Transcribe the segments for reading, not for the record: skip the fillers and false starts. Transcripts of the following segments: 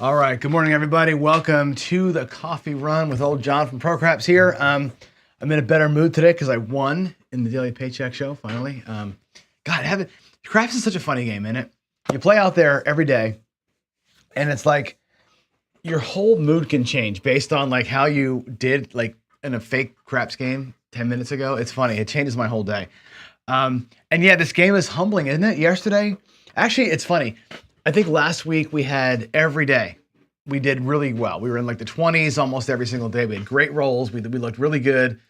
All right. Good morning, everybody. Welcome to the coffee run with old John from ProCraps here. I'm in a better mood today because I won in the Daily Paycheck show finally. Craps is such a funny game, isn't it? You play out there every day, and it's like your whole mood can change based on like how you did like in a fake craps game 10 minutes ago. It's funny. It changes my whole day. And yeah, this game is humbling, isn't it? Yesterday, actually, it's funny. I think last week we had every day. We did really well. We were in like the 20s almost every single day. We had great rolls. We looked really good.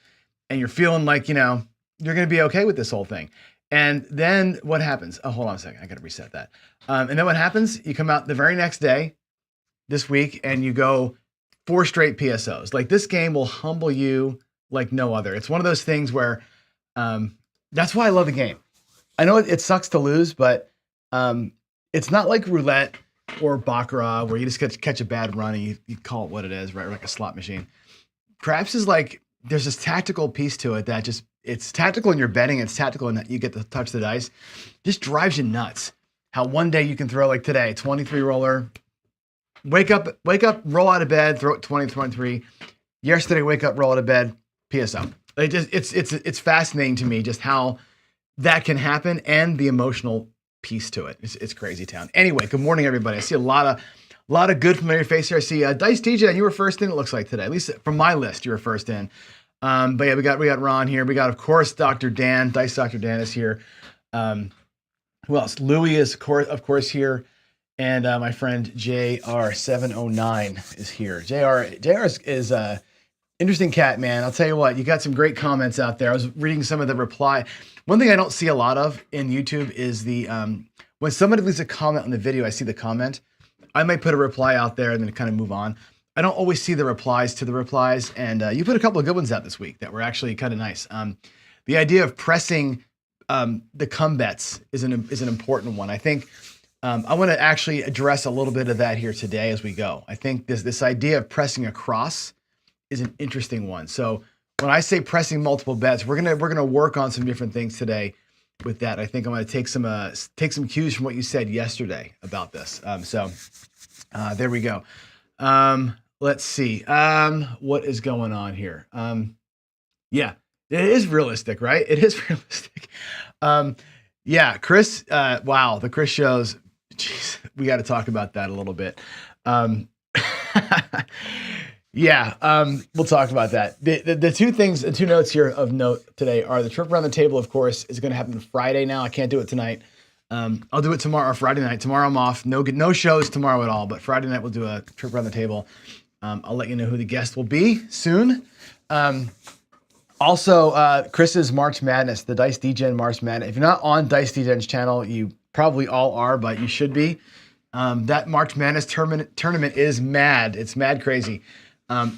And you're feeling like, you're going to be okay with this whole thing. And then what happens? Oh, hold on a second. I got to reset that. And then what happens? You come out the very next day, this week, and you go 4 straight PSOs. Like this game will humble you like no other. It's one of those things where that's why I love the game. I know it sucks to lose, but it's not like roulette or baccarat where you just catch a bad run and you call it what it is, right? Like a slot machine. Craps is like, there's this tactical piece to it that it's tactical in your betting. It's tactical in that you get to touch the dice. Just drives you nuts. How one day you can throw like today, 23 roller, wake up, roll out of bed, throw it 20, 23. Yesterday, wake up, roll out of bed, PSO. It's fascinating to me just how that can happen and the emotional piece to it. It's crazy town. Anyway, good morning, everybody. I see a lot of good familiar face here. I see Dice DJ, and you were first in. It looks like today, at least from my list, you were first in. But yeah, we got Ron here. We got, of course, Dr. Dan. Dice Dr. Dan is here. Who else? Louie is of course here, and my friend JR709 is here. JR is interesting cat, man. I'll tell you what, you got some great comments out there. I was reading some of the reply. One thing I don't see a lot of in YouTube is the when somebody leaves a comment on the video, I see the comment. I might put a reply out there and then kind of move on. I don't always see the replies to the replies, and you put a couple of good ones out this week that were actually kind of nice. The idea of pressing the come bets is an important one. I think I want to actually address a little bit of that here today as we go. I think this idea of pressing across is an interesting one. So when I say pressing multiple bets, we're gonna work on some different things today with that. I think I'm gonna take some cues from what you said yesterday about this. So there we go. Let's see. What is going on here? Yeah, it is realistic, right? It is realistic. Yeah, Chris. Wow, the Chris shows. Jeez, we got to talk about that a little bit. Yeah, we'll talk about that. The two notes here of note today are the trip around the table, of course, is going to happen Friday now. I can't do it tonight. I'll do it tomorrow or Friday night. Tomorrow I'm off. No shows tomorrow at all, but Friday night we'll do a trip around the table. I'll let you know who the guest will be soon. Also, Chris's March Madness, the Dice DGen March Madness. If you're not on Dice DGen's channel, you probably all are, but you should be. That March Madness tournament is mad. It's mad crazy.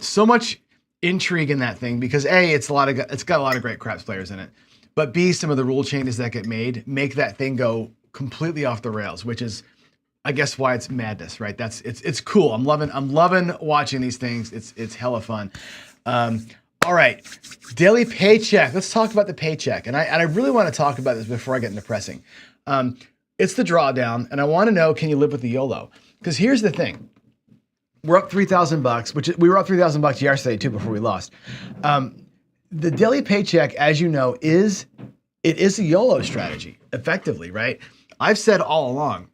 So much intrigue in that thing because A, it's got a lot of great craps players in it, but B, some of the rule changes that get made make that thing go completely off the rails, which is, I guess, why it's madness, right? It's cool. I'm loving watching these things. It's hella fun. All right, daily paycheck. Let's talk about the paycheck, and I really want to talk about this before I get into pressing. It's the drawdown, and I want to know, can you live with the YOLO? Because here's the thing. We're up $3,000, which we were up $3,000 yesterday too before we lost. The daily paycheck, as you know, is a YOLO strategy, effectively, right? I've said all along,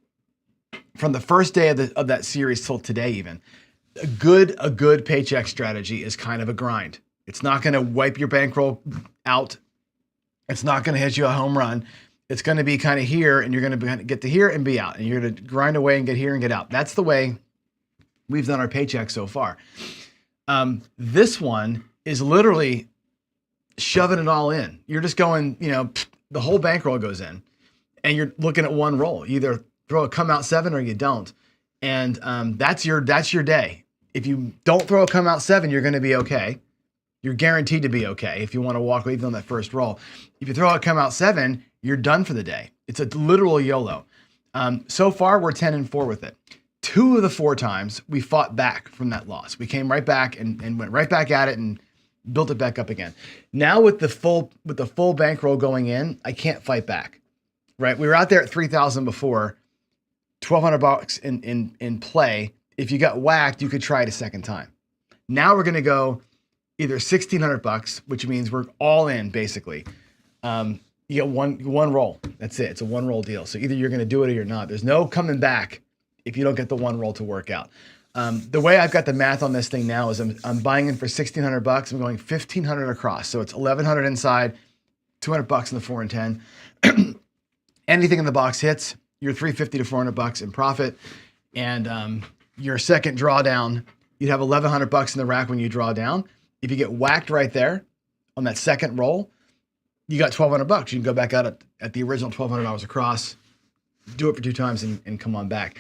from the first day of that series till today, even a good paycheck strategy is kind of a grind. It's not going to wipe your bankroll out. It's not going to hit you a home run. It's going to be kind of here, and you're going to get to here and be out, and you're going to grind away and get here and get out. That's the way we've done our paycheck so far. This one is literally shoving it all in. You're just going, the whole bankroll goes in, and you're looking at one roll. You either throw a come out 7 or you don't, and that's your day. If you don't throw a come out 7, you're going to be okay. You're guaranteed to be okay if you want to walk away from that first roll. If you throw a come out 7, you're done for the day. It's a literal YOLO. So far, we're 10-4 with it. 2 of the 4 times we fought back from that loss. We came right back and went right back at it and built it back up again. Now with the full bankroll going in, I can't fight back. Right? We were out there at 3,000 before, $1,200 in play. if you got whacked, you could try it a second time. Now we're going to go either $1,600, which means we're all in basically. You get one roll. That's it. It's a one roll deal. So either you're going to do it or you're not. There's no coming back if you don't get the one roll to work out. The way I've got the math on this thing now is I'm buying in for $1,600. I'm going 1,500 across. So it's 1,100 inside, $200 in the 4 and 10. Anything in the box hits, you're $350 to $400 in profit. And your second drawdown, you'd have $1,100 in the rack when you draw down. If you get whacked right there on that second roll, you got $1,200. You can go back out at the original $1,200 across, do it for 2 times and come on back.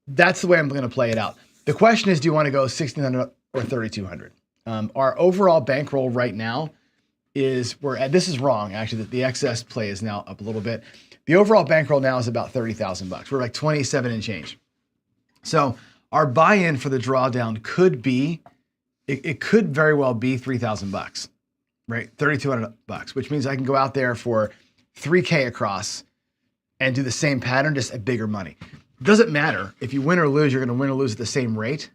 That's the way I'm going to play it out. The question is, do you want to go 1,600 or 3,200? Our overall bankroll right now is, this is wrong, actually, that the excess play is now up a little bit. The overall bankroll now is about $30,000. We're like 27 and change. So our buy-in for the drawdown could be, it could very well be $3,000, right? $3,200, which means I can go out there for $3K across and do the same pattern, just at bigger money. It doesn't matter if you win or lose, you're going to win or lose at the same rate.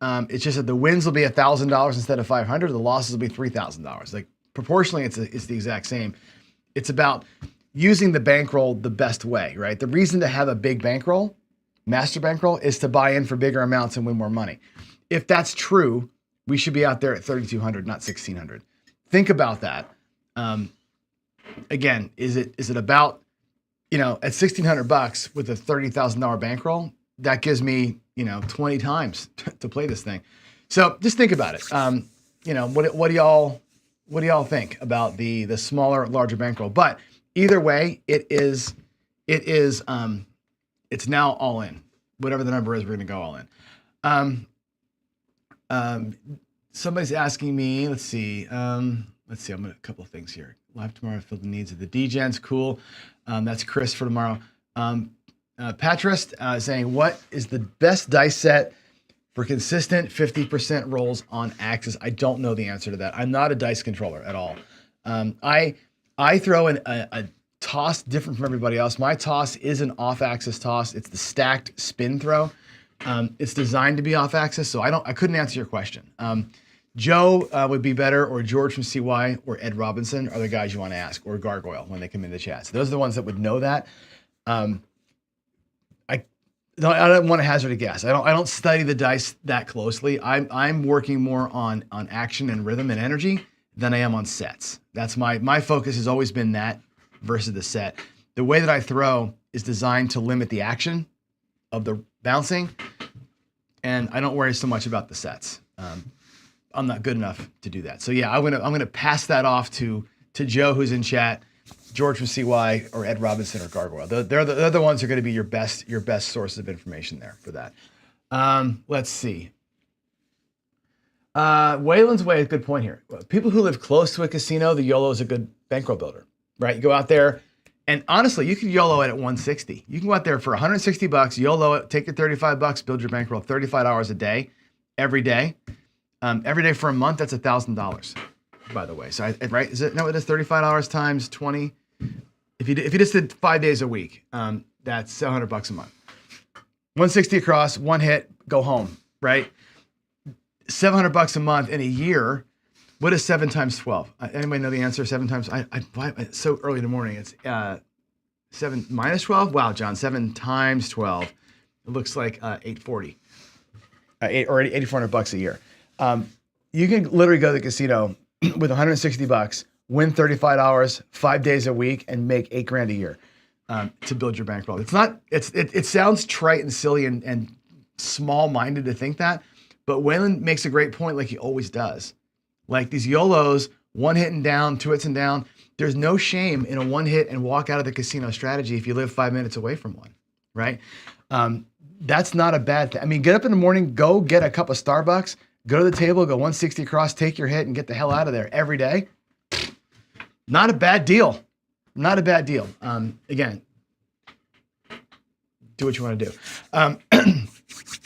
It's just that the wins will be $1,000 instead of $500. The losses will be $3,000. Like proportionally, it's the exact same. It's about using the bankroll the best way, right? The reason to have a big bankroll, master bankroll, is to buy in for bigger amounts and win more money. If that's true, we should be out there at 3,200, not 1,600. Think about that. Again, is it about, at $1,600 with a $30,000 bankroll, that gives me, 20 times to play this thing. So just think about it. What do y'all think about the smaller, larger bankroll? But either way, it's now all in. Whatever the number is, we're going to go all in. Somebody's asking me, let's see. I'm going to a couple of things here. Live tomorrow, fill the needs of the D-Gens. Cool. That's Chris for tomorrow. Patrist saying, what is the best dice set for consistent 50% rolls on axis? I don't know the answer to that. I'm not a dice controller at all. I throw in a toss different from everybody else. My toss is an off-axis toss. It's the stacked spin throw. It's designed to be off-axis, so I couldn't answer your question. Joe would be better, or George from CY, or Ed Robinson are the guys you want to ask, or Gargoyle when they come in the chat. So those are the ones that would know that. I don't want to hazard a guess. I don't study the dice that closely. I'm working more on action and rhythm and energy than I am on sets. That's my focus has always been that versus the set. The way that I throw is designed to limit the action of the bouncing, and I don't worry so much about the sets. I'm not good enough to do that. So yeah, I'm gonna pass that off to Joe, who's in chat, George from CY, or Ed Robinson or Gargoyle. They're the ones who are going to be your best sources of information there for that. Let's see. Waylon's Way is a good point here. People who live close to a casino, the YOLO is a good bankroll builder, right? You go out there, and honestly, you can YOLO it at 160. You can go out there for $160, YOLO it, take your $35, build your bankroll 35 hours a day, every day. Every day for a month, that's $1,000, by the way. So, right? Is it? No, it is $35 times 20. If you just did 5 days a week, that's $700 a month. 160 across, one hit, go home, right? $700 a month in a year. What is 7 times 12? Anybody know the answer? 7 times, it's so early in the morning. It's 7 minus 12? Wow, John, 7 times 12. It looks like 840. Or $8,400 a year. You can literally go to the casino with $160, win $35, 5 days a week, and make $8,000 a year to build your bankroll. It sounds trite and silly and small-minded to think that, but Waylon makes a great point, like he always does. Like these YOLOs, one hit and down, 2 hits and down. There's no shame in a one hit and walk out of the casino strategy if you live 5 minutes away from one, right? That's not a bad thing. I mean, get up in the morning, go get a cup of Starbucks, go to the table, go 160 across, take your hit, and get the hell out of there every day. Not a bad deal. Not a bad deal. Again, do what you want to do.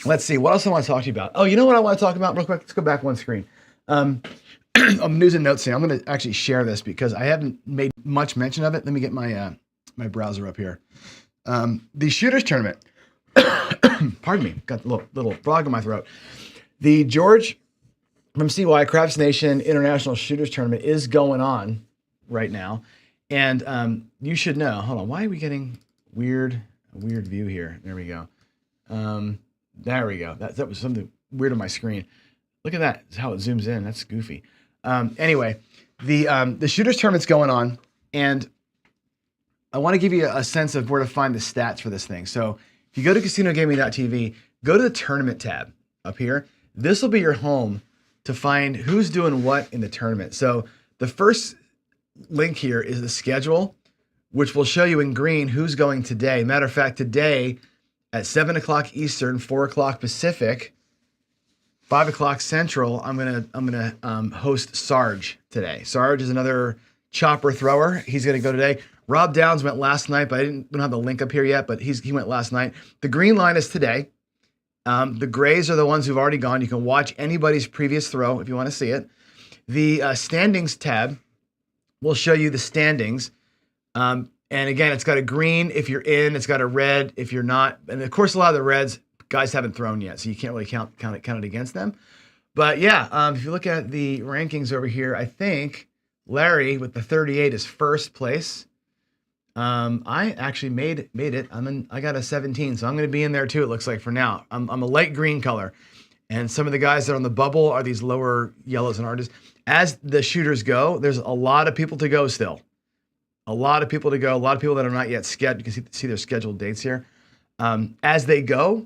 Let's see. What else I want to talk to you about? Oh, you know what I want to talk about real quick? Let's go back one screen. News and notes here. I'm going to actually share this because I haven't made much mention of it. Let me get my my browser up here. The Shooters Tournament. Pardon me, got a little frog in my throat. The George from CY Craps Nation International Shooters Tournament is going on right now. And you should know, hold on, why are we getting a weird view here? There we go. There we go. That was something weird on my screen. Look at that, how it zooms in. That's goofy. Anyway, the Shooters Tournament's going on, and I want to give you a sense of where to find the stats for this thing. So if you go to casinogaming.tv, go to the tournament tab up here. This will be your home to find who's doing what in the tournament. So the first link here is the schedule, which will show you in green who's going today. Matter of fact, today at 7 o'clock Eastern, 4 o'clock Pacific, 5 o'clock Central, I'm gonna host Sarge today. Sarge is another chopper thrower. He's gonna go today. Rob Downs went last night, but we don't have the link up here yet, but he went last night. The green line is today. The grays are the ones who've already gone. You can watch anybody's previous throw if you want to see it. The standings tab will show you the standings. And again, it's got a green if you're in, it's got a red if you're not. And of course, a lot of the reds, guys haven't thrown yet, so you can't really count it against them. But yeah, if you look at the rankings over here, I think Larry with the 38 is first place. I actually made it. I got a 17, so I'm going to be in there too. It looks like for now. I'm a light green color, and some of the guys that are on the bubble are these lower yellows and oranges. As the shooters go, there's a lot of people to go still. A lot of people to go. A lot of people that are not yet scheduled. You can see their scheduled dates here. As they go,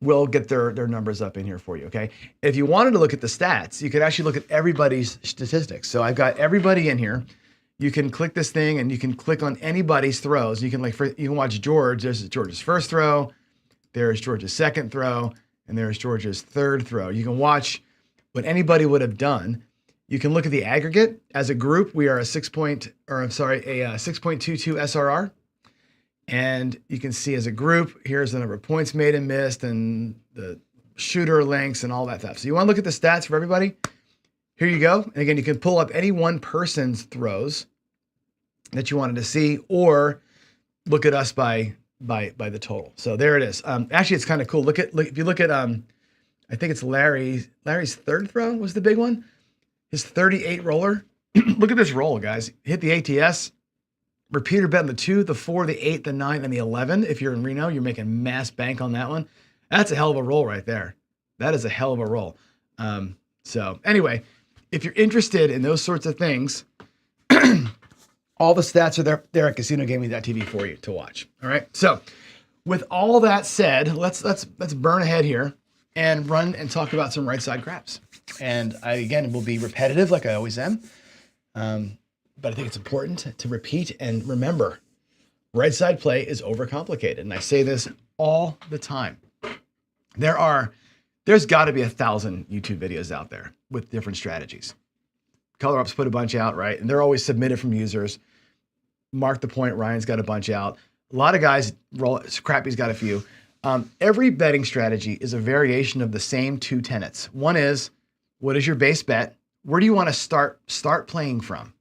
we'll get their numbers up in here for you. Okay. If you wanted to look at the stats, you could actually look at everybody's statistics. So I've got everybody in here. You can click this thing and you can click on anybody's throws. You can you can watch George. There's George's first throw. There's George's second throw, and there's George's third throw. You can watch what anybody would have done. You can look at the aggregate. As a group, we are a 6.22 SRR. And you can see as a group, here's the number of points made and missed and the shooter lengths and all that stuff. So you want to look at the stats for everybody? Here you go. And again, you can pull up any one person's throws that you wanted to see, or look at us by the total. So there it is. Actually, it's kind of cool. If you look at I think it's Larry's third throw was the big one. His 38 roller. Look at this roll, guys. Hit the ATS. Repeater bet on the 2, the 4, the 8, the 9, and the 11. If you're in Reno, you're making mass bank on that one. That's a hell of a roll right there. That is a hell of a roll. So anyway, if you're interested in those sorts of things, all the stats are there at casinogaming.tv for you to watch. All right. So with all that said, let's burn ahead here and run and talk about some right side craps. And again, will be repetitive like I always am. But I think it's important to repeat and remember, right side play is overcomplicated. And I say this all the time. There's got to be 1,000 YouTube videos out there with different strategies. Color Ups put a bunch out, right? And they're always submitted from users. Mark the Point, Ryan's got a bunch out. A lot of guys Crappy's got a few. Every betting strategy is a variation of the same two tenets. One is, what is your base bet? Where do you want to start playing from?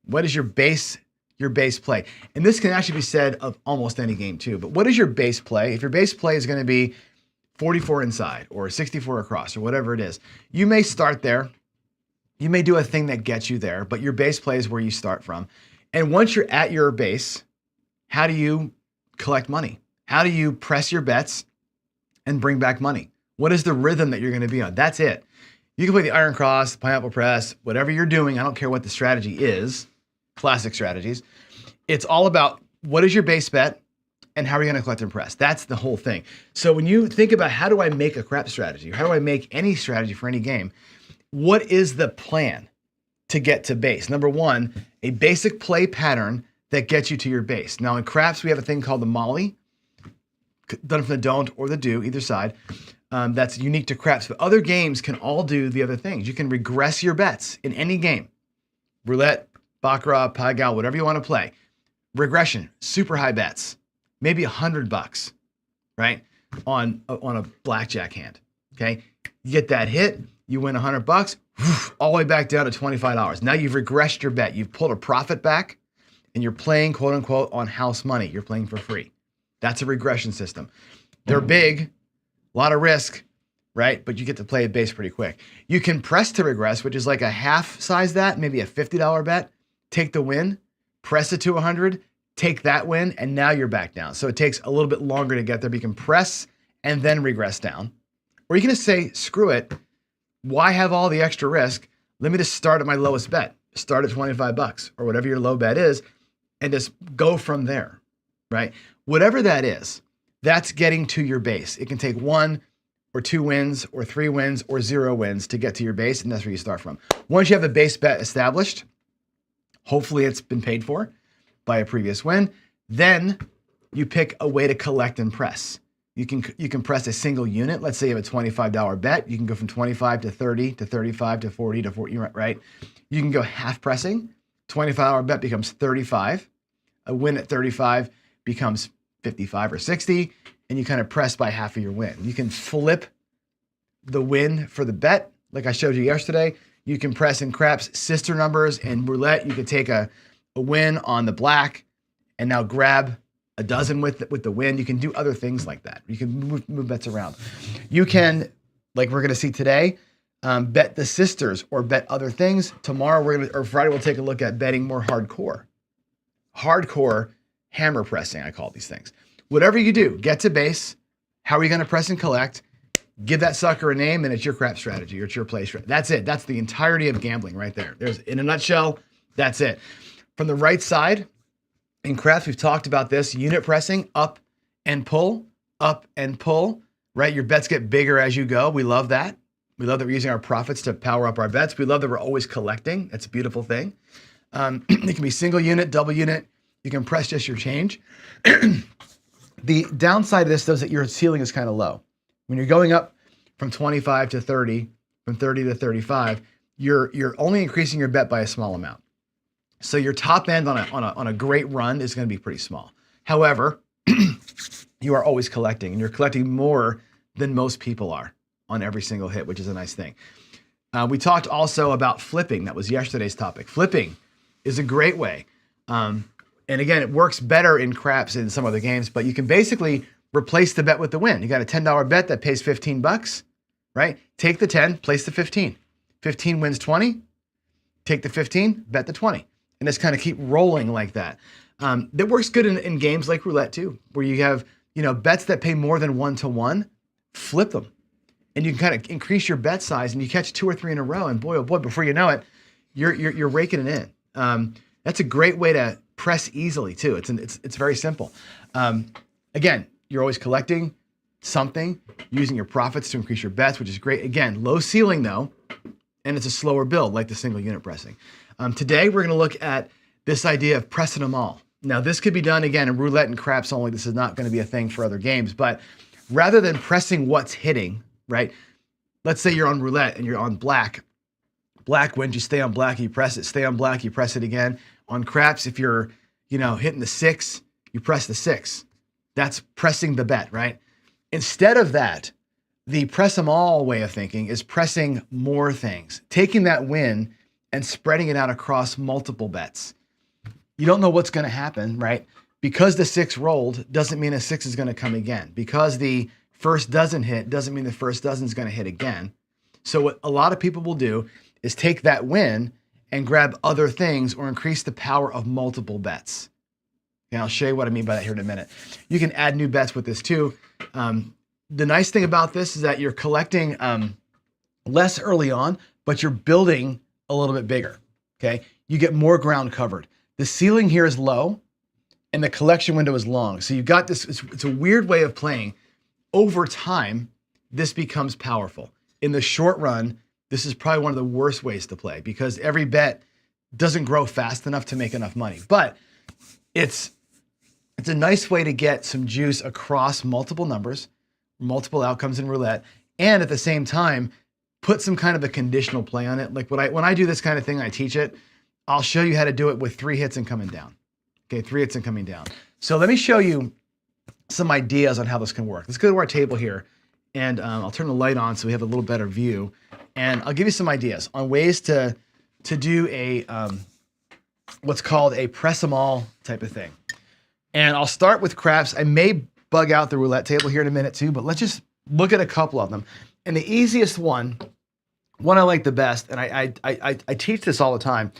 What is your base play? And this can actually be said of almost any game too, but what is your base play? If your base play is going to be 44 inside or 64 across or whatever it is, you may start there. You may do a thing that gets you there, but your base play is where you start from. And once you're at your base, how do you collect money? How do you press your bets and bring back money? What is the rhythm that you're going to be on? That's it. You can play the iron cross, pineapple press, whatever you're doing. I don't care what the strategy is. Classic strategies. It's all about what is your base bet and how are you going to collect and press. That's the whole thing. So when you think about how do I make a crap strategy, how do I make any strategy for any game, what is the plan to get to base? Number one, a basic play pattern that gets you to your base. Now in craps, we have a thing called the Molly, done from the don't or the do, either side. That's unique to craps, but other games can all do the other things. You can regress your bets in any game. Roulette, baccarat, pie-gal, whatever you want to play. Regression, super high bets, maybe $100, right? On a blackjack hand, okay? You get that hit, you win $100, all the way back down to $25. Now you've regressed your bet. You've pulled a profit back and you're playing, quote unquote, on house money. You're playing for free. That's a regression system. They're big, a lot of risk, right? But you get to play a base pretty quick. You can press to regress, which is like a half size that, maybe a $50 bet, take the win, press it to 100, take that win, and now you're back down. So it takes a little bit longer to get there, but you can press and then regress down. Or you can just say, screw it. Why have all the extra risk? Let me just start at my lowest bet. Start at 25 bucks or whatever your low bet is and just go from there, right? Whatever that is, that's getting to your base. It can take 1 or 2 wins or 3 wins or 0 wins to get to your base, and that's where you start from. Once you have a base bet established, hopefully it's been paid for by a previous win, then you pick a way to collect and press. You can press a single unit. Let's say you have a $25 bet. You can go from 25 to 30 to 35 to 40 to 40, right? You can go half pressing. $25 bet becomes 35. A win at 35 becomes 55 or 60, and you kind of press by half of your win. You can flip the win for the bet, like I showed you yesterday. You can press in craps sister numbers and roulette. You could take a win on the black and now grab a dozen with the win. You can do other things like that. You can move bets around. You can, like we're going to see today, bet the sisters or bet other things. Tomorrow or Friday we'll take a look at betting more hardcore. Hardcore hammer pressing, I call these things. Whatever you do, get to base. How are you going to press and collect? Give that sucker a name, and it's your crap strategy or it's your play strategy. That's it. That's the entirety of gambling right there. There's, in a nutshell, that's it. From the right side, in craps, we've talked about this, unit pressing, up and pull, right? Your bets get bigger as you go. We love that. We love that we're using our profits to power up our bets. We love that we're always collecting. That's a beautiful thing. It can be single unit, double unit. You can press just your change. The downside of this, though, is that your ceiling is kind of low. When you're going up from 25 to 30, from 30 to 35, you're only increasing your bet by a small amount. So your top end on a great run is going to be pretty small. However, you are always collecting, and you're collecting more than most people are on every single hit, which is a nice thing. We talked also about flipping. That was yesterday's topic. Flipping is a great way. And again, it works better in craps than some other games, but you can basically replace the bet with the win. You got a $10 bet that pays 15 bucks, right? Take the 10, place the 15. 15 wins 20. Take the 15, bet the 20. And just kind of keep rolling like that. That works good in games like roulette too, where you have, bets that pay more than 1-to-1, flip them. And you can kind of increase your bet size and you catch 2 or 3 in a row. And boy, oh boy, before you know it, you're raking it in. That's a great way to press easily too. It's very simple. Again, you're always collecting something, using your profits to increase your bets, which is great. Again, low ceiling though, and it's a slower build like the single unit pressing. Today, we're going to look at this idea of pressing them all. Now, this could be done again in roulette and craps only. This is not going to be a thing for other games, but rather than pressing what's hitting, right? Let's say you're on roulette and you're on black. Black wins, you stay on black, you press it. Stay on black, you press it again. On craps, if you're, hitting the 6, you press the 6. That's pressing the bet, right? Instead of that, the press them all way of thinking is pressing more things, taking that win and spreading it out across multiple bets. You don't know what's going to happen, right? Because the 6 rolled doesn't mean a 6 is going to come again. Because the first dozen hit doesn't mean the first dozen is going to hit again. So what a lot of people will do is take that win and grab other things or increase the power of multiple bets. And I'll show you what I mean by that here in a minute. You can add new bets with this too. The nice thing about this is that you're collecting less early on, but you're building a little bit bigger, okay? You get more ground covered. The ceiling here is low and the collection window is long. So you've got this, it's a weird way of playing. Over time, this becomes powerful. In the short run, this is probably one of the worst ways to play because every bet doesn't grow fast enough to make enough money. But it's a nice way to get some juice across multiple numbers, multiple outcomes in roulette, and at the same time, put some kind of a conditional play on it. Like when I do this kind of thing, I teach it, I'll show you how to do it with 3 hits and coming down. Okay, 3 hits and coming down. So let me show you some ideas on how this can work. Let's go to our table here, and I'll turn the light on so we have a little better view. And I'll give you some ideas on ways to do a what's called a press them all type of thing. And I'll start with craps. I may bug out the roulette table here in a minute too, but let's just look at a couple of them. And the easiest one I like the best, and I teach this all the time,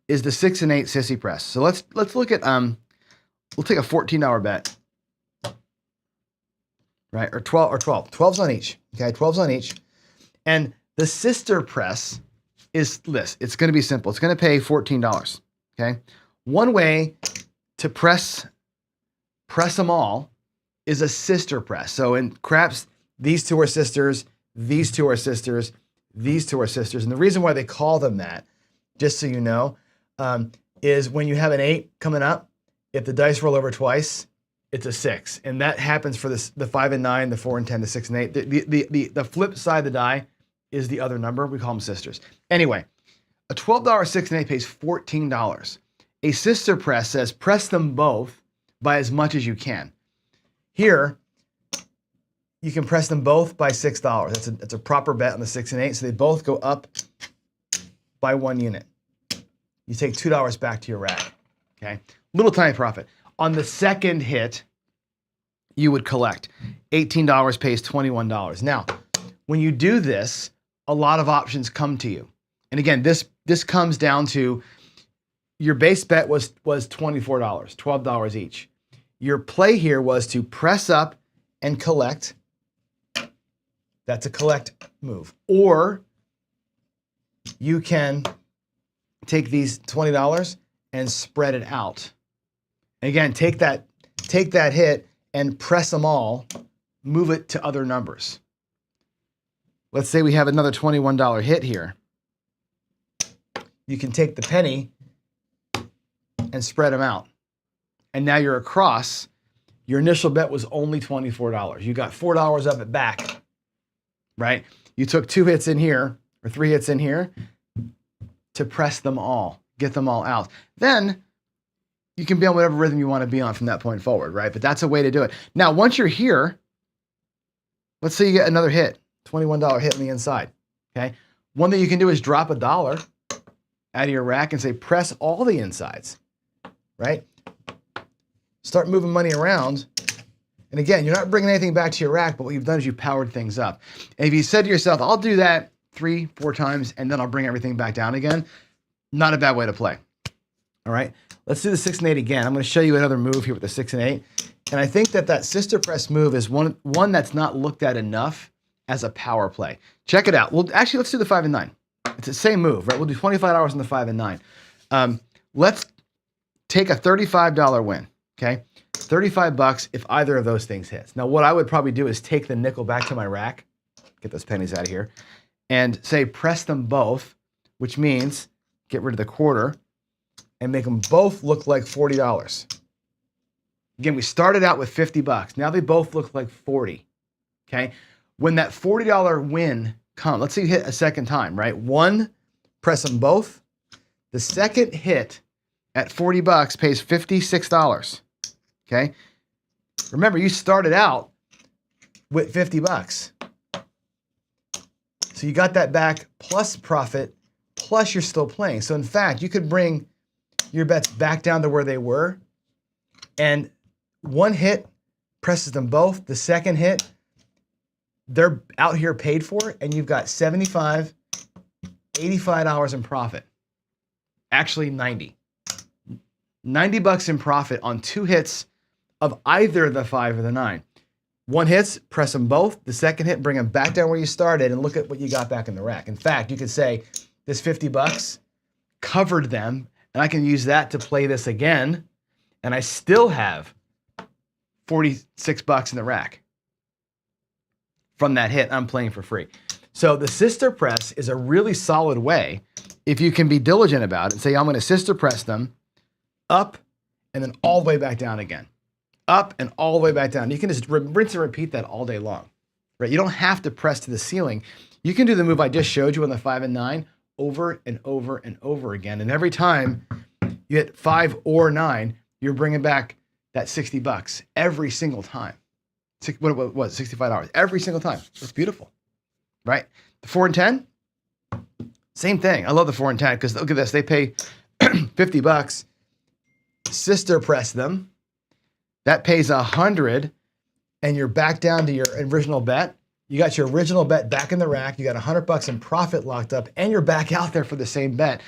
is the 6 and 8 sissy press. So let's look at we'll take a $14 bet, right? Or 12. 12's on each. Okay, 12's on each. And the sister press is this. It's going to be simple. It's going to pay $14. Okay. One way to press them all is a sister press. So in craps, these two are sisters, these two are sisters, these two are sisters. And the reason why they call them that, just so you know, is when you have an 8 coming up, if the dice roll over twice, it's a 6. And that happens for the 5 and 9, the 4 and 10, the 6 and 8. The flip side of the die is the other number. We call them sisters. Anyway, a $12 6 and 8 pays $14. A sister press says press them both by as much as you can. Here, you can press them both by $6. That's a proper bet on the 6 and 8. So they both go up by 1 unit. You take $2 back to your rack. Okay, little tiny profit. On the second hit, you would collect. $18 pays $21. Now, when you do this, a lot of options come to you. And again, this comes down to your base bet was $24, $12 each. Your play here was to press up and collect. That's a collect move. Or you can take these $20 and spread it out. Again, take that hit and press them all, move it to other numbers. Let's say we have another $21 hit here. You can take the penny and spread them out. And now you're across. Your initial bet was only $24. You got $4 of it back, right? You took 2 hits in here or 3 hits in here to press them all, get them all out. Then you can be on whatever rhythm you want to be on from that point forward, right? But that's a way to do it. Now, once you're here, let's say you get another hit, $21 hit on the inside, okay? One thing you can do is drop $1 out of your rack and say, press all the insides, right? Start moving money around. And again, you're not bringing anything back to your rack, but what you've done is you've powered things up. And if you said to yourself, I'll do that 3, 4 times, and then I'll bring everything back down again, not a bad way to play. All right, let's do the 6 and 8 again. I'm going to show you another move here with the 6 and 8. And I think that sister press move is one that's not looked at enough as a power play. Check it out. Well, actually, let's do the 5 and 9. It's the same move, right? We'll do $25 on the 5 and 9. Let's take a $35 win, okay? $35 if either of those things hits. Now, what I would probably do is take the nickel back to my rack, get those pennies out of here, and say press them both, which means get rid of the quarter, and make them both look like $40. Again, we started out with $50. Now they both look like 40, okay? When that $40 win comes, let's say you hit a second time, right? One, press them both. The second hit at $40 pays $56, okay? Remember, you started out with $50. So you got that back plus profit, plus you're still playing. So in fact, you could bring your bets back down to where they were, and one hit presses them both. The second hit, they're out here paid for, and you've got $75, $85 in profit. Actually, 90. $90 in profit on 2 hits of either the 5 or the 9. One hits, press them both. The second hit, bring them back down where you started, and look at what you got back in the rack. In fact, you could say this $50 covered them, and I can use that to play this again, and I still have $46 in the rack from that hit. I'm playing for free. So the sister press is a really solid way if you can be diligent about it and say, I'm going to sister press them up and then all the way back down again. Up and all the way back down. You can just rinse and repeat that all day long, right? You don't have to press to the ceiling. You can do the move I just showed you on the 5 and 9 over and over and over again. And every time you hit 5 or 9, you're bringing back that $60 every single time. What was it, $65 every single time. It's beautiful, right? The 4 and 10, same thing. I love the 4 and 10 because look at this. They pay $50. Sister press them. That pays $100. and you're back down to your original bet, you got your original bet back in the rack, you got $100 in profit locked up, and you're back out there for the same bet.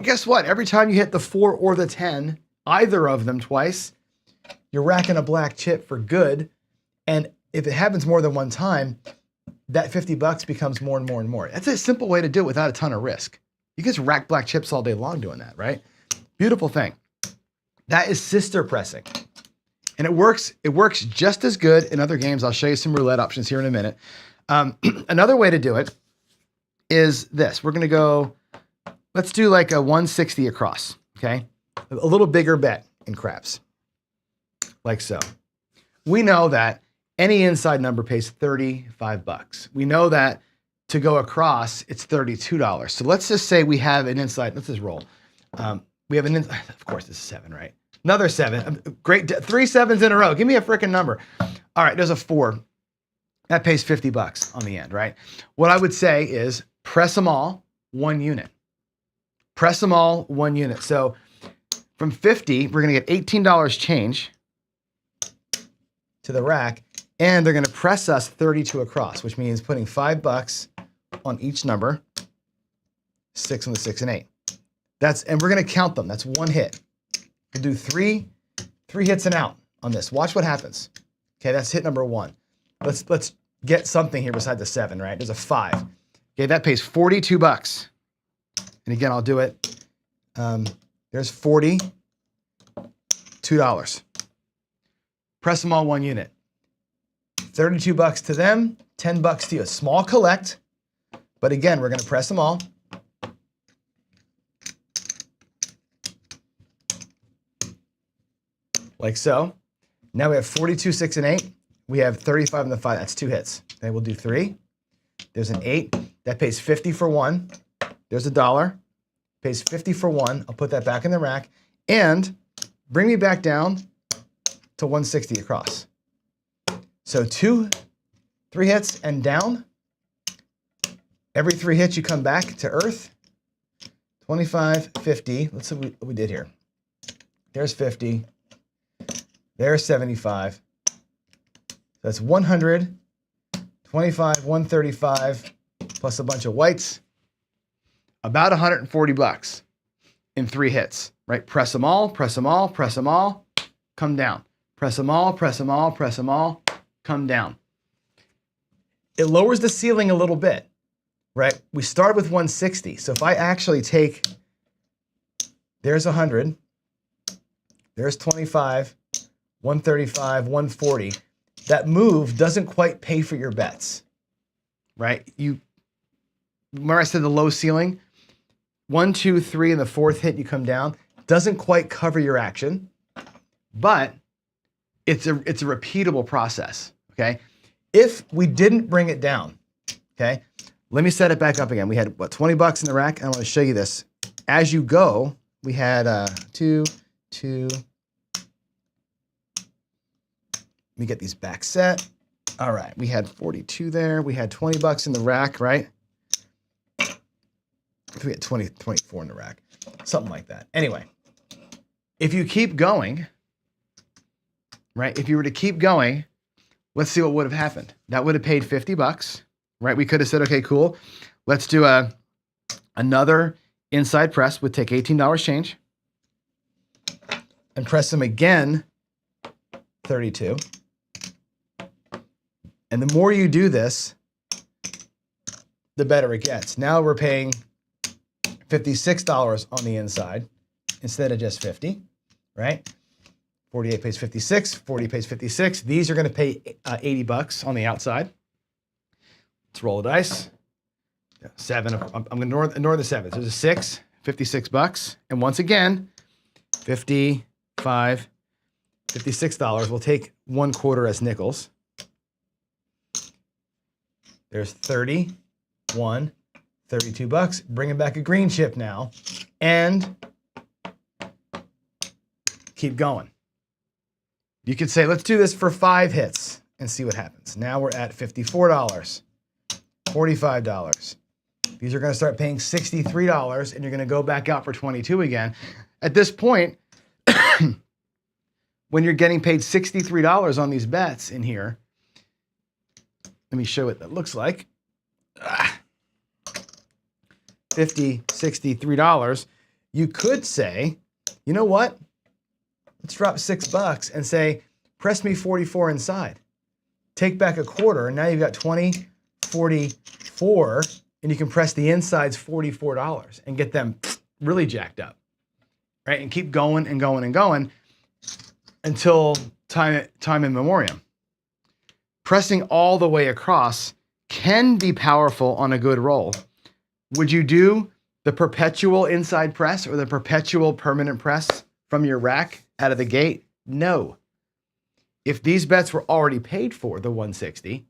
Guess what? Every time you hit the 4 or the 10, either of them twice, you're racking a black chip for good. And if it happens more than one time, that $50 becomes more and more and more. That's a simple way to do it without a ton of risk. You can just rack black chips all day long doing that, right? Beautiful thing. That is sister pressing. And it works just as good in other games. I'll show you some roulette options here in a minute. Another way to do it is this. We're gonna go, let's do like a 160 across, okay? A little bigger bet in craps, like so. We know that any inside number pays $35. We know that to go across, it's $32. So let's just say we have an inside, let's just roll. We have of course this is 7, right? Another 7, great, 3 7s in a row. Give me a freaking number. All right, there's a 4. That pays $50 on the end, right? What I would say is press them all 1 unit. Press them all 1 unit. So from 50, we're gonna get $18 change to the rack, and they're gonna press us 32 across, which means putting $5 on each number, 6 on the 6 and 8. And we're gonna count them, that's 1 hit. We'll do three hits and out on this. Watch what happens. Okay, that's hit number 1. Let's get something here besides the 7, right? There's a 5. Okay, that pays $42. And again, I'll do it. There's $42. Press them all 1 unit. $32 to them, $10 to you. A small collect, but again, we're gonna press them all. Like so. Now we have 42, 6, and 8. We have 35 and the 5. That's 2 hits. Okay, we'll do 3. There's an 8. That pays 50 for 1. There's $1. Pays 50 for 1. I'll put that back in the rack. And bring me back down to 160 across. So 3 hits and down. Every 3 hits, you come back to earth. 25, 50. Let's see what we did here. There's 50. There's 75. That's 100, 25, 135, plus a bunch of whites. About $140 in 3 hits, right? Press them all, press them all, press them all, come down. Press them all, press them all, press them all, come down. It lowers the ceiling a little bit, right? We start with 160. So if I actually take, there's 100, there's 25, 135, 140. That move doesn't quite pay for your bets, right? Remember I said the low ceiling? 1, 2, 3, and the 4th hit, you come down. Doesn't quite cover your action, but it's a repeatable process, okay? If we didn't bring it down, okay? Let me set it back up again. We had, what, $20 in the rack? I want to show you this. As you go, we had 2, 2. Let me get these back set. All right, we had 42 there. We had $20 in the rack, right? We had 24 in the rack, something like that. Anyway, if you keep going, right? If you were to keep going, let's see what would have happened. That would have paid $50, right? We could have said, okay, cool. Let's do another inside press. Would take $18 change and press them again, 32. And the more you do this, the better it gets. Now we're paying $56 on the inside instead of just 50, right? 48 pays 56, 40 pays 56. These are gonna pay $80 on the outside. Let's roll the dice. 7, I'm gonna ignore the 7. So there's a 6, $56. And once again, 55, $56. We'll take 1/4 as nickels. There's 31, $32. Bringing back a green chip now, and keep going. You could say, let's do this for 5 hits and see what happens. Now we're at $54, $45. These are going to start paying $63, and you're going to go back out for 22 again. At this point, when you're getting paid $63 on these bets in here, let me show what that looks like. $50, $63. You could say, you know what? Let's drop $6 and say, press me 44 inside. Take back a quarter, and now you've got 20, 44, and you can press the insides $44 and get them really jacked up, right? And keep going and going and going until time in memoriam. Pressing all the way across can be powerful on a good roll. Would you do the perpetual inside press or the perpetual permanent press from your rack out of the gate? No. If these bets were already paid for, the 160,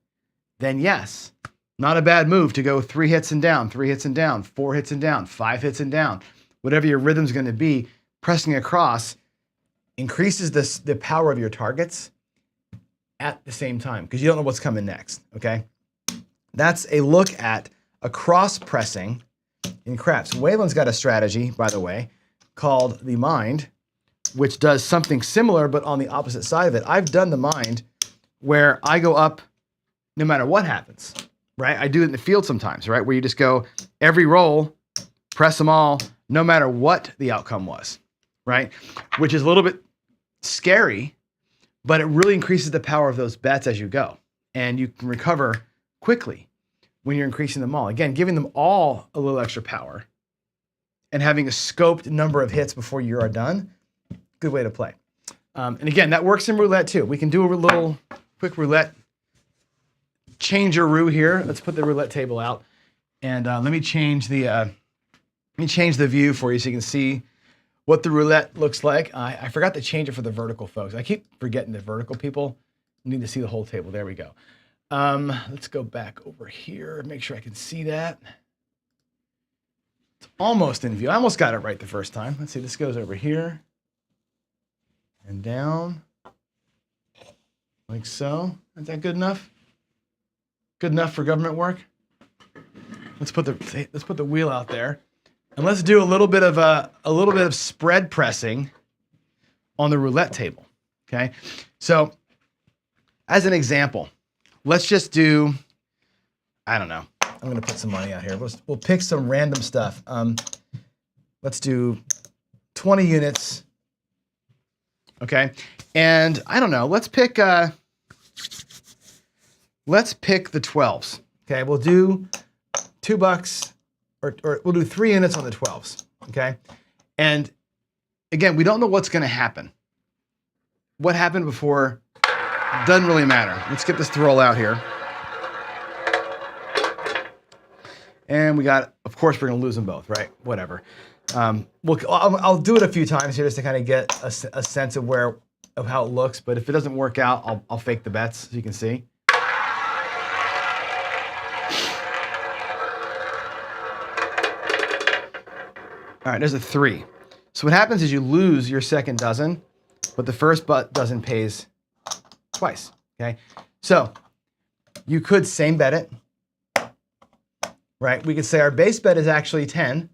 then yes, not a bad move to go 3 hits and down, 3 hits and down, 4 hits and down, 5 hits and down. Whatever your rhythm's going to be, pressing across increases the power of your targets at the same time because you don't know what's coming next, okay? That's a look at a cross pressing in craps. Waylon's got a strategy, by the way, called the mind, which does something similar, but on the opposite side of it. I've done the mind where I go up no matter what happens, right? I do it in the field sometimes, right? Where you just go every roll, press them all, no matter what the outcome was, right? Which is a little bit scary, but it really increases the power of those bets as you go. And you can recover quickly when you're increasing them all. Again, giving them all a little extra power and having a scoped number of hits before you are done, good way to play. And again, that works in roulette too. We can do a little quick roulette changeroo here. Let's put the roulette table out. And let me change the view for you so you can see what the roulette looks like. I forgot to change it for the vertical folks. I keep forgetting the vertical people need to see the whole table. There we go. Let's go back over here, make sure I can see that. It's almost in view. I almost got it right the first time. Let's see, this goes over here and down like so. Is that good enough? Good enough for government work? Let's put the wheel out there. And let's do a little bit of spread pressing on the roulette table, okay? So as an example, let's just do, I don't know. I'm gonna put some money out here. We'll pick some random stuff. Let's do 20 units, okay? And I don't know, let's pick the 12s, okay? We'll do $2, or we'll do 3 units on the 12s, okay? And again, we don't know what's gonna happen. What happened before doesn't really matter. Let's get this to roll out here. And we got, of course, we're gonna lose them both, right? Whatever. I'll do it a few times here just to kind of get a sense of how it looks, but if it doesn't work out, I'll fake the bets so you can see. All right, there's a 3. So what happens is you lose your second dozen, but the first dozen pays twice, okay? So you could same bet it, right? We could say our base bet is actually 10.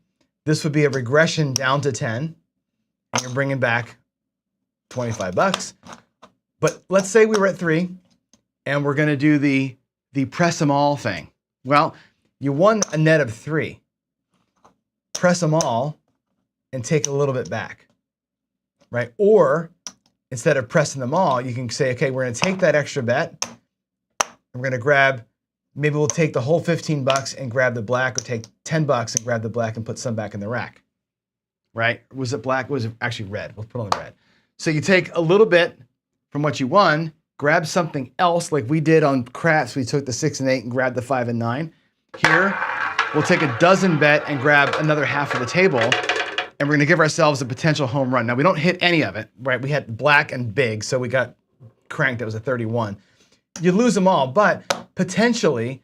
This would be a regression down to 10, and you're bringing back $25. But let's say we were at 3, and we're gonna do the press them all thing. Well, you won a net of 3. Press them all and take a little bit back, right? Or instead of pressing them all, you can say, okay, we're gonna take that extra bet, and we're gonna grab, maybe we'll take the whole $15 and grab the black, or take $10 and grab the black and put some back in the rack, right? Was it black? Was it actually red? We'll put on the red. So you take a little bit from what you won, grab something else like we did on craps. We took the 6 and 8 and grabbed the 5 and 9. Here, we'll take a dozen bet and grab another half of the table, and we're gonna give ourselves a potential home run. Now, we don't hit any of it, right? We had black and big, so we got cranked. That was a 31. You lose them all, but potentially,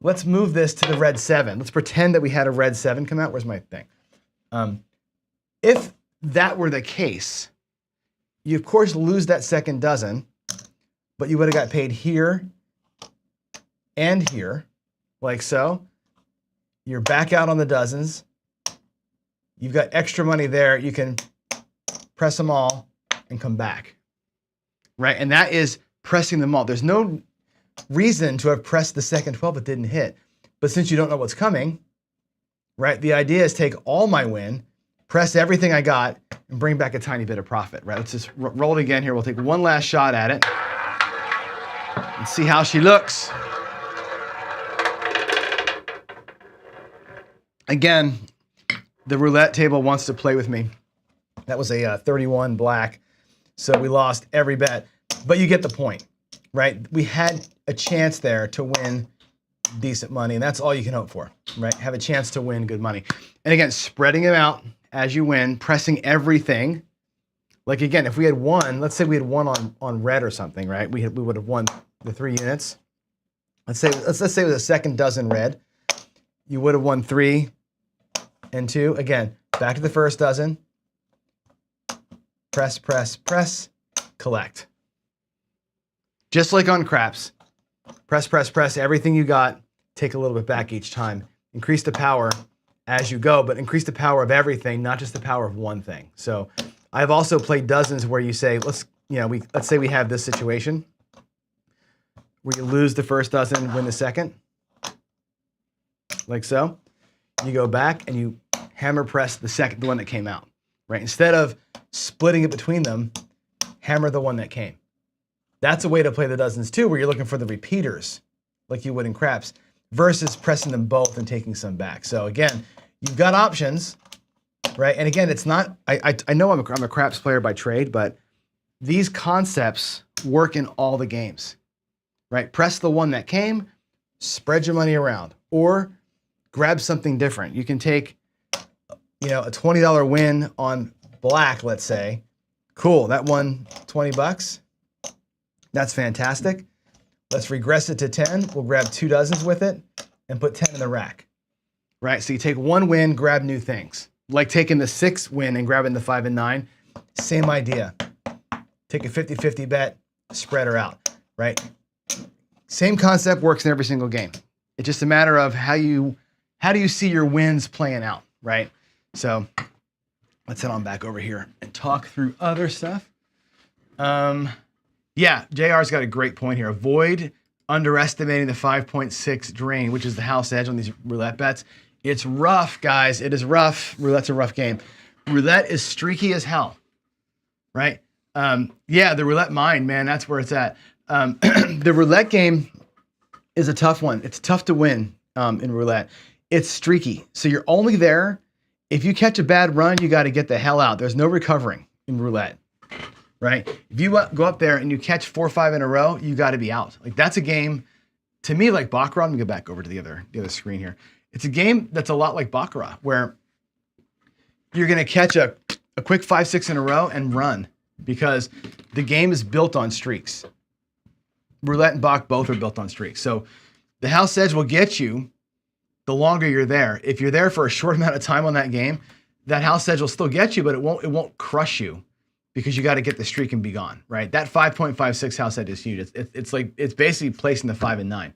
let's move this to the red 7. Let's pretend that we had a red 7 come out. Where's my thing? If that were the case, you of course lose that second dozen, but you would have got paid here and here, like so. You're back out on the dozens. You've got extra money there. You can press them all and come back. right? And that is pressing them all. There's no reason to have pressed the second 12 that didn't hit. But since you don't know what's coming, right, the idea is take all my win, press everything I got, and bring back a tiny bit of profit, right? Let's just roll it again here. We'll take one last shot at it and see how she looks. Again, the roulette table wants to play with me. That was a 31 black, so we lost every bet. But you get the point, right? We had a chance there to win decent money, and that's all you can hope for, right? Have a chance to win good money. And again, spreading them out as you win, pressing everything. Like again, if we had won, let's say we had won on red or something, right? We would have won the 3 units. Let's say it was a second dozen red. You would have won 3 and 2. Again, back to the first dozen. Press, press, press, collect. Just like on craps. Press, press, press, everything you got, take a little bit back each time. Increase the power as you go, but increase the power of everything, not just the power of one thing. So I've also played dozens where you say, let's say we have this situation where you lose the first dozen, win the second, like so. You go back and you hammer press the one that came out, right? Instead of splitting it between them, hammer the one that came. That's a way to play the dozens too, where you're looking for the repeaters, like you would in craps, versus pressing them both and taking some back. So again, you've got options, right? And again, it's not, I know I'm a craps player by trade, but these concepts work in all the games, right? Press the one that came, spread your money around, or grab something different. You can take, a $20 win on black, let's say. Cool, that won 20 bucks. That's fantastic. Let's regress it to 10. We'll grab 2 dozens with it and put 10 in the rack, right? So you take one win, grab new things. Like taking the 6 win and grabbing the 5 and 9. Same idea. Take a 50-50 bet, spread her out, right? Same concept works in every single game. It's just a matter of how do you see your wins playing out, right? So let's head on back over here and talk through other stuff. Yeah, JR's got a great point here. Avoid underestimating the 5.6 drain, which is the house edge on these roulette bets. It's rough, guys. It is rough. Roulette's a rough game. Roulette is streaky as hell, right? Yeah, the roulette mind, man, that's where it's at. The roulette game is a tough one. It's tough to win in roulette. It's streaky. So you're only there. If you catch a bad run, you got to get the hell out. There's no recovering in roulette. Right? If you go up there and you catch 4 or 5 in a row, you got to be out. Like that's a game, to me, like Baccarat. Let me go back over to the other screen here. It's a game that's a lot like Baccarat, where you're going to catch a quick 5, 6 in a row and run because the game is built on streaks. Roulette and Baccarat both are built on streaks. So the house edge will get you the longer you're there. If you're there for a short amount of time on that game, that house edge will still get you, but it won't crush you. Because you got to get the streak and be gone, right? That 5.56 house edge is huge. It's basically placing the 5 and 9,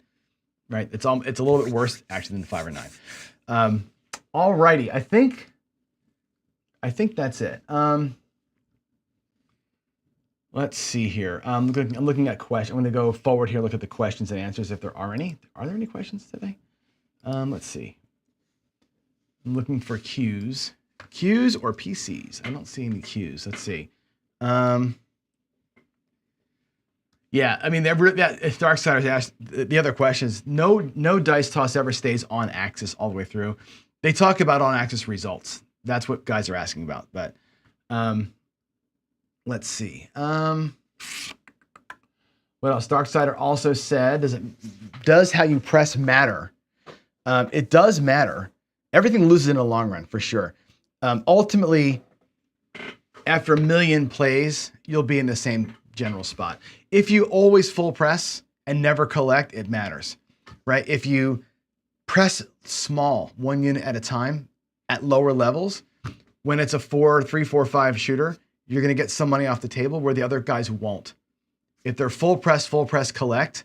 right? It's a little bit worse actually than the 5 or 9. Alrighty, I think that's it. Let's see here. I'm looking at questions. I'm going to go forward here, look at the questions and answers if there are any. Are there any questions today? Let's see. I'm looking for Qs. Qs or PCs? I don't see any Qs. Let's see. Yeah, I mean, Darksiders asked the other questions. No dice toss ever stays on axis all the way through. They talk about on axis results. That's what guys are asking about. But let's see. What else? Darksider also said, does how you press matter? It does matter. Everything loses in the long run for sure. Ultimately, after 1 million plays, you'll be in the same general spot. If you always full press and never collect, it matters, right? If you press small, 1 unit at a time at lower levels, when it's a 3, 4, 5 shooter, you're going to get some money off the table where the other guys won't. If they're full press, collect,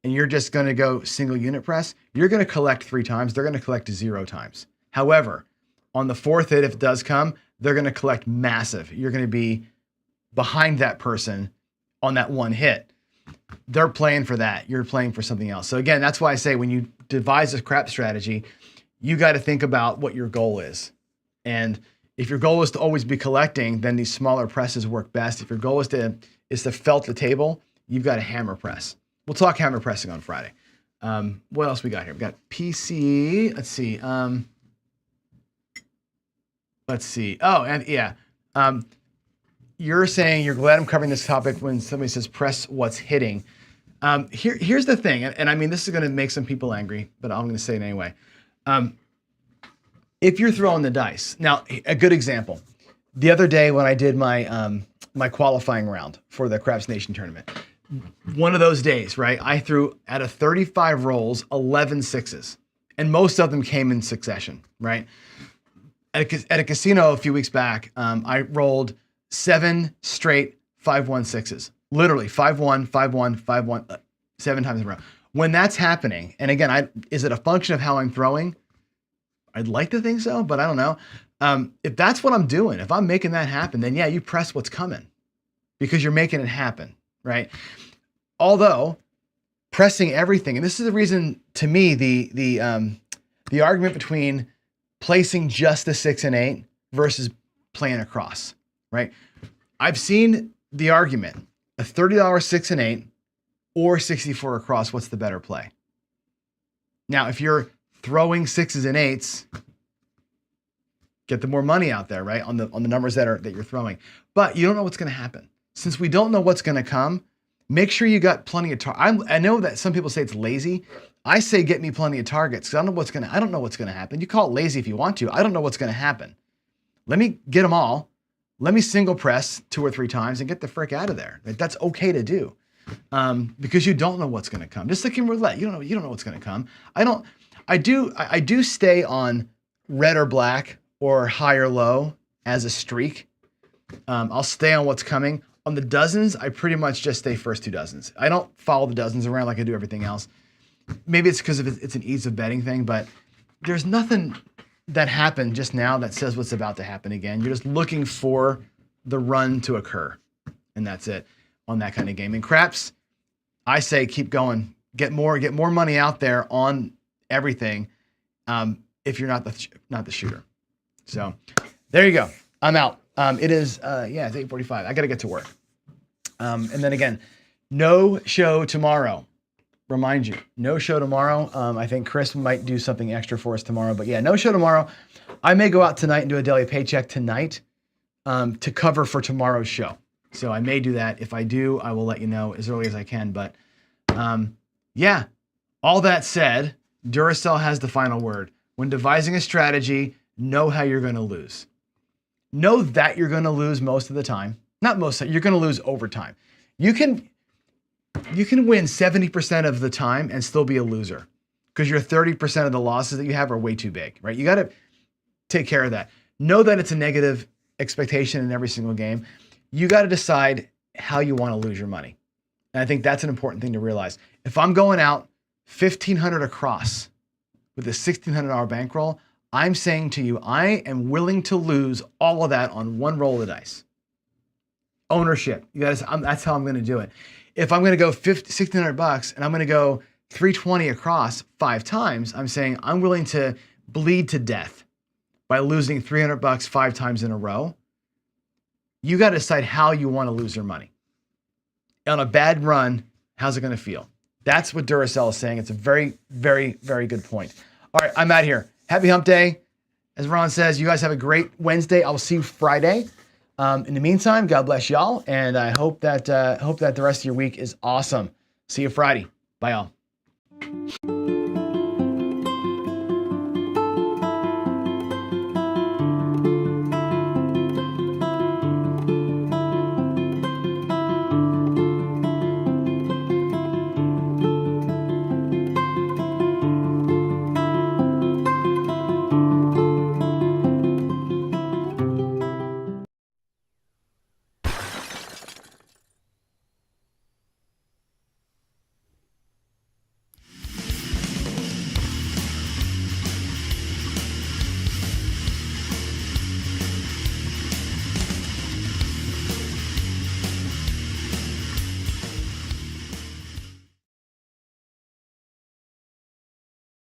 and you're just going to go single unit press, you're going to collect 3 times. They're going to collect 0 times. However, on the 4th hit, if it does come, they're going to collect massive. You're going to be behind that person on that one hit. They're playing for that. You're playing for something else. So again, that's why I say when you devise a crap strategy, you got to think about what your goal is. And if your goal is to always be collecting, then these smaller presses work best. If your goal is to felt the table, you've got a hammer press. We'll talk hammer pressing on Friday. What else we got here? We got PC. Let's see. Oh, and yeah. You're saying you're glad I'm covering this topic when somebody says press what's hitting. Here's the thing, and I mean, this is going to make some people angry, but I'm going to say it anyway. If you're throwing the dice, now a good example. The other day when I did my my qualifying round for the Craps Nation tournament, one of those days, right? I threw out of 35 rolls, 11 sixes, and most of them came in succession, right? At a casino a few weeks back, I rolled 7 straight 5-1 sixes, literally 5-1, 5-1, 5-1, 7 times in a row. When that's happening, and again, is it a function of how I'm throwing? I'd like to think so, but I don't know. If that's what I'm doing, if I'm making that happen, then yeah, you press what's coming because you're making it happen, right? Although pressing everything, and this is the reason to me, the argument between placing just the 6 and 8 versus playing across, right? I've seen the argument, a $30 6 and 8 or 64 across, what's the better play? Now, if you're throwing 6s and 8s, get the more money out there, right? On the numbers that you're throwing. But you don't know what's going to happen. Since we don't know what's going to come, make sure you got plenty of targets. I know that some people say it's lazy. I say get me plenty of targets because I don't know what's going to happen. You call it lazy if you want to. I don't know what's going to happen. Let me get them all. Let me single press 2 or 3 times and get the frick out of there. That's okay to do because you don't know what's going to come. Just like in roulette, you don't know what's going to come. I do stay on red or black or high or low as a streak. I'll stay on what's coming. On the dozens, I pretty much just stay first 2 dozens. I don't follow the dozens around like I do everything else. Maybe it's because it's an ease of betting thing, but there's nothing that happened just now that says what's about to happen again. You're just looking for the run to occur, and that's it on that kind of game. And craps, I say keep going. Get more money out there on everything if you're not the shooter. So there you go. I'm out. It is it's 8:45. I got to get to work. And then again, no show tomorrow. Remind you, no show tomorrow. I think Chris might do something extra for us tomorrow, but yeah, no show tomorrow. I may go out tonight and do a daily paycheck tonight to cover for tomorrow's show. So I may do that. If I do, I will let you know as early as I can. But yeah, all that said, Duracell has the final word. When devising a strategy, know how you're going to lose. Know that you're going to lose most of the time. Not most of the time, you're going to lose over time. You can win 70% of the time and still be a loser because your 30% of the losses that you have are way too big, right? You got to take care of that. Know that it's a negative expectation in every single game. You got to decide how you want to lose your money. And I think that's an important thing to realize. If I'm going out $1,500 across with a $1,600 bankroll, I'm saying to you, I am willing to lose all of that on one roll of the dice. Ownership. That's how I'm going to do it. If I'm going to go $1,600 and I'm going to go 320 across 5 times, I'm saying I'm willing to bleed to death by losing $300 5 times in a row. You got to decide how you want to lose your money. On a bad run, how's it going to feel? That's what Duracell is saying. It's a very, very, very good point. All right, I'm out here. Happy hump day. As Ron says, you guys have a great Wednesday. I'll see you Friday. In the meantime, God bless y'all, and I hope that the rest of your week is awesome. See you Friday. Bye, y'all.